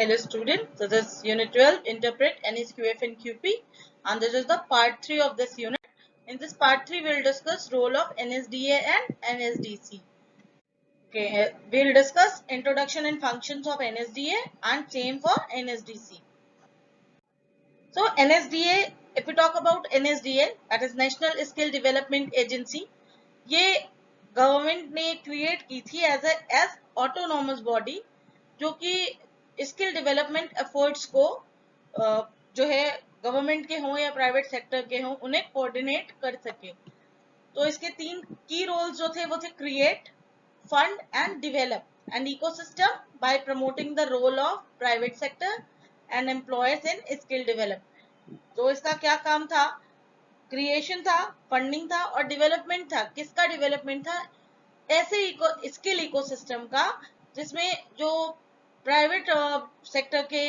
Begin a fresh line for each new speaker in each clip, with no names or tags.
Hello student, so this is unit 12, interpret NSQF and QP, and this is the part 3 of this unit. In this part 3 we will discuss role of NSDA and NSDC. Okay, we will discuss introduction and functions of NSDA and same for NSDC. So NSDA, if we talk about NSDA, that is National Skill Development Agency, ये government ने create की थी as autonomous body, जो कि skill development efforts को जो है government के हों या प्राइवेट सेक्टर के हों उन्हें कोऑर्डिनेट कर सके। तो इसके 3 की रोल्स जो थे वो थे create, fund and develop an ecosystem by promoting the role of private sector and employers in skill development. तो इसका क्या काम था? क्रिएशन था, फंडिंग था और डेवलपमेंट था। किसका डेवलपमेंट था? ऐसे स्किल इकोसिस्टम का जिसमें जो प्राइवेट सेक्टर के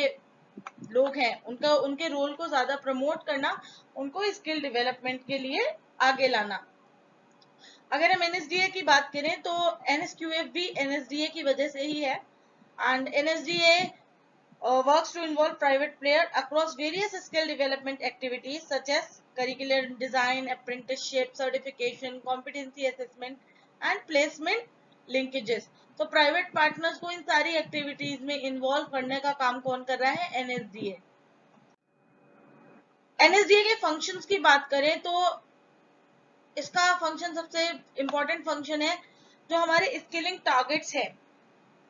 लोग हैं उनके रोल को ज्यादा प्रमोट करना, उनको स्किल डेवलपमेंट के लिए आगे लाना। अगर हम एनएसडीए की बात करें तो एनएसक्यूएफ भी एनएसडीए की वजह से ही है। And NSDA works to involve private player across various skill development activities such as curricular design, apprenticeship, certification, competency assessment and placement linkages. तो प्राइवेट पार्टनर्स को इन सारी एक्टिविटीज में इन्वॉल्व करने का काम कौन कर रहा है? एनएसडीए। एनएसडीए के फंक्शंस की बात करें तो इसका फंक्शन सबसे इंपॉर्टेंट फंक्शन है जो हमारे स्किलिंग टारगेट्स है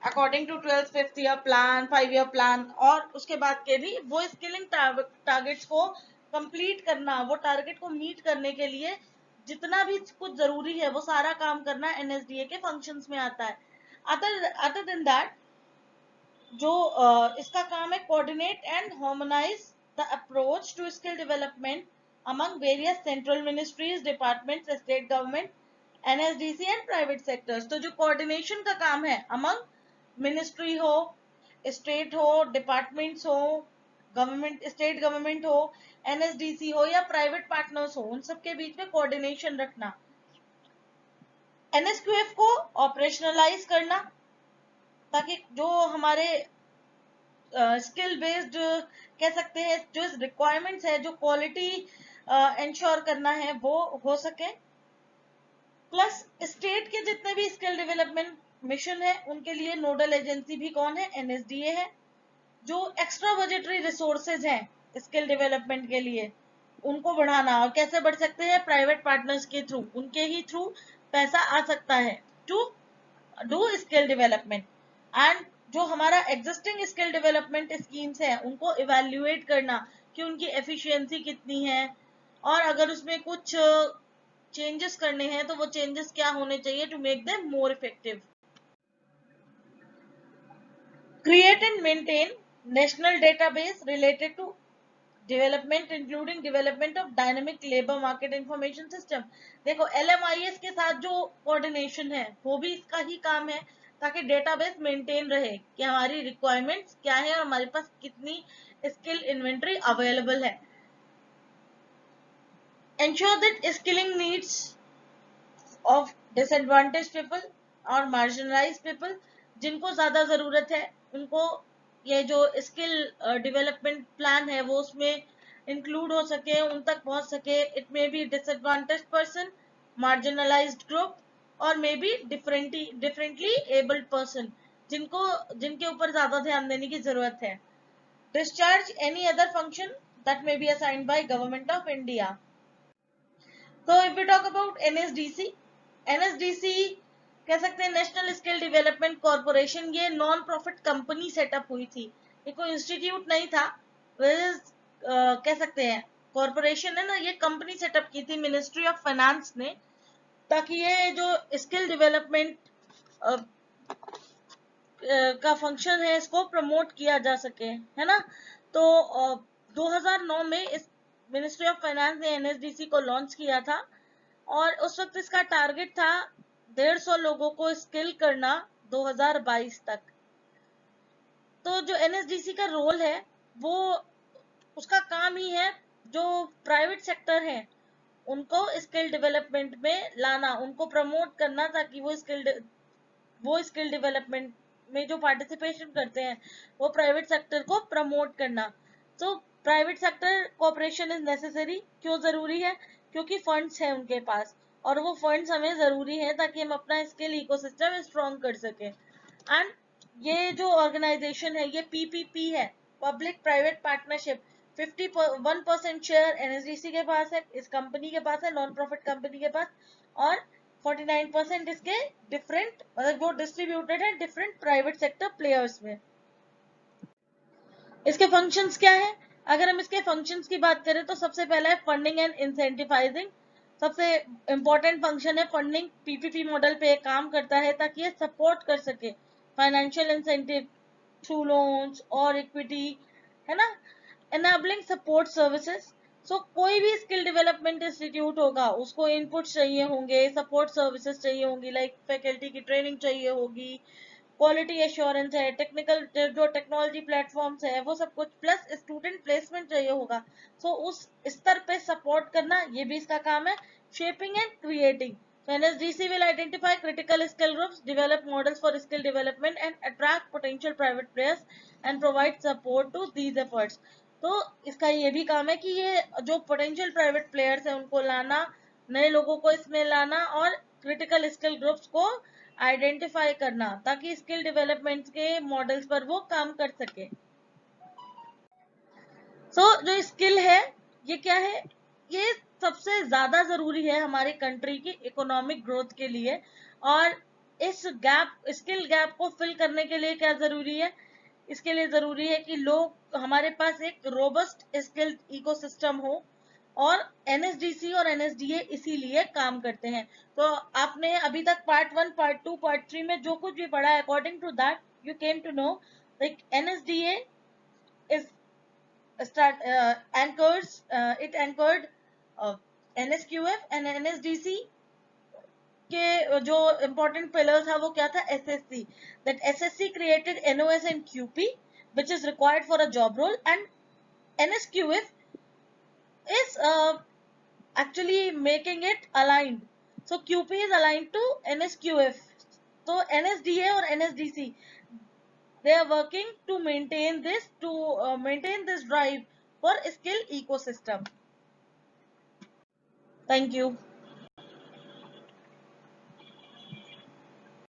according to 12th 5th year plan, 5 year plan, और उसके बाद के भी वो स्किलिंग टारगेट्स को कंप्लीट करना, वो टारगेट को मीट करने के लिए जितना भी कुछ जरूरी है वो सारा काम करना एनएसडीए के फंक्शंस में आता है। अदर देन दैट जो इसका काम है coordinate and harmonise the approach to skill development among various central ministries, departments, state government, NSDC and private sectors. तो जो कोऑर्डिनेशन का काम है अमंग मिनिस्ट्री हो, स्टेट हो, डिपार्टमेंट्स हो, गवर्नमेंट, स्टेट गवर्नमेंट हो, एनएसडीसी हो या प्राइवेट पार्टनर्स हो, उन सबके बीच में कोऑर्डिनेशन रखना। एनएसक्यूएफ को ऑपरेशनलाइज करना ताकि जो हमारे स्किल बेस्ड कह सकते हैं जो रिक्वायरमेंट्स है, जो क्वालिटी इंश्योर करना है वो हो सके। प्लस स्टेट के जितने भी स्किल डेवलपमेंट मिशन है उनके लिए नोडल एजेंसी भी कौन है? एनएसडीए है। जो एक्स्ट्रा बजटरी रिसोर्सेज हैं स्किल डेवलपमेंट के लिए उनको बढ़ाना, और कैसे बढ़ सकते हैं? प्राइवेट पार्टनर्स के थ्रू, उनके ही थ्रू पैसा आ सकता है to do skill development. And जो हमारा एग्जिस्टिंग स्किल डेवलपमेंट स्कीम्स है उनको इवेल्युएट करना कि उनकी एफिशिएंसी कितनी है, और अगर उसमें कुछ चेंजेस करने हैं तो वो चेंजेस क्या होने चाहिए to make them more effective. Create and maintain national database related to development including development of dynamic labour market information system. देखो एलएमआईएस के साथ जो कोऑर्डिनेशन है वो भी इसका ही काम है ताकि डेटाबेस मेंटेन रहे कि हमारी रिक्वायरमेंट्स क्या है और हमारे पास कितनी स्किल इन्वेंट्री अवेलेबल है। ensure that skilling needs of disadvantaged people और marginalized people, जिनको ज्यादा जरूरत है उनको ये जो स्किल डेवलपमेंट प्लान है वो उसमें इंक्लूड हो सके, उन तक पहुंच सके। It may be disadvantaged person, marginalised group और may be differently abled person, जिनके ऊपर ज्यादा ध्यान देने की जरूरत है। Discharge any other function that may be assigned by government of India. तो if you talk about NSDC, NSDC कह सकते हैं नेशनल स्किल डेवलपमेंट कॉर्पोरेशन। ये नॉन प्रॉफिट कंपनी सेटअप हुई थी, ये कोई इंस्टीट्यूट नहीं था, कह सकते हैं कॉर्पोरेशन है ना, ये कंपनी सेटअप की थी मिनिस्ट्री ऑफ फाइनेंस ने, ताकि ये जो स्किल डेवलपमेंट का फंक्शन है इसको प्रमोट किया जा सके, है ना। तो 2009 में इस मिनिस्ट्री ऑफ फाइनेंस ने एनएसडीसी को लॉन्च किया था और उस वक्त इसका टारगेट था 150 लोगों को स्किल करना 2022 तक। तो जो एनएसडीसी का रोल है वो उसका काम ही है जो प्राइवेट सेक्टर है उनको स्किल डेवलपमेंट में लाना, उनको प्रमोट करना ताकि वो स्किल डेवलपमेंट में जो पार्टिसिपेशन करते हैं वो प्राइवेट सेक्टर को प्रमोट करना। तो private sector cooperation is necessary. क्यों जरूरी है? क्योंकि फंड्स है उनके पास, और वो फंड्स हमें जरूरी है ताकि हम अपना स्किल इकोसिस्टम स्ट्रॉन्ग कर सके। एंड ये जो ऑर्गेनाइजेशन है ये पीपीपी है, public private partnership. 51% share NSDC के पास है, इस कंपनी के पास है, नॉन प्रॉफिट कंपनी के पास, और 49% इसके डिफरेंट, मतलब वो डिस्ट्रीब्यूटेड है डिफरेंट प्राइवेट सेक्टर प्लेयर्स में। इसके फंक्शंस क्या है? अगर हम इसके फंक्शंस की बात करें तो सबसे पहला है फंडिंग एंड इंसेंटिवाइजिंग। सबसे इंपॉर्टेंट फंक्शन है फंडिंग। पीपीपी मॉडल पे काम करता है ताकि ये सपोर्ट कर सके फाइनेंशियल इंसेंटिव थ्रू लोन्स और इक्विटी, है ना। Enabling support services. सो कोई भी स्किल डेवलपमेंट इंस्टीट्यूट होगा उसको इनपुट चाहिए होंगे, सपोर्ट सर्विसेज चाहिए होंगी, लाइक फैकल्टी की ट्रेनिंग चाहिए होगी, क्वालिटी एश्योरेंस है, टेक्निकल जो टेक्नोलॉजी प्लेटफॉर्म्स है वो सब कुछ, प्लस स्टूडेंट प्लेसमेंट चाहिए होगा। सो उस स्तर पे सपोर्ट करना ये भी इसका काम है। Shaping and creating. So NSDC will identify critical skill groups, develop models for skill development, and attract potential private players and provide support to these efforts. तो इसका ये भी काम है कि ये जो पोटेंशियल प्राइवेट प्लेयर्स है उनको लाना, नए लोगों को इसमें लाना, और क्रिटिकल स्किल ग्रुप्स को आइडेंटिफाई करना ताकि स्किल डेवलपमेंट के मॉडल्स पर वो काम कर सके। जो स्किल है ये क्या है? ये सबसे ज्यादा जरूरी है हमारी कंट्री की इकोनॉमिक ग्रोथ के लिए। और इस गैप, स्किल गैप को फिल करने के लिए क्या जरूरी है? इसके लिए जरूरी है कि लोग, हमारे पास एक रोबस्ट स्किल इकोसिस्टम हो, और एनएसडीसी और एनएसडीए इसीलिए काम करते हैं। तो आपने अभी तक पार्ट 1, पार्ट 2, पार्ट 3 में जो कुछ भी पढ़ा है, according to that you came to know like NSDA is it anchored NSQF, and NSDC के जो important pillars था वो क्या था? SSC. That SSC created NOS and QP which is required for a job role, and NSQF is actually making it aligned. So QP is aligned to NSQF. So NSDA or NSDC, they are working to maintain this drive for skill ecosystem. Thank you.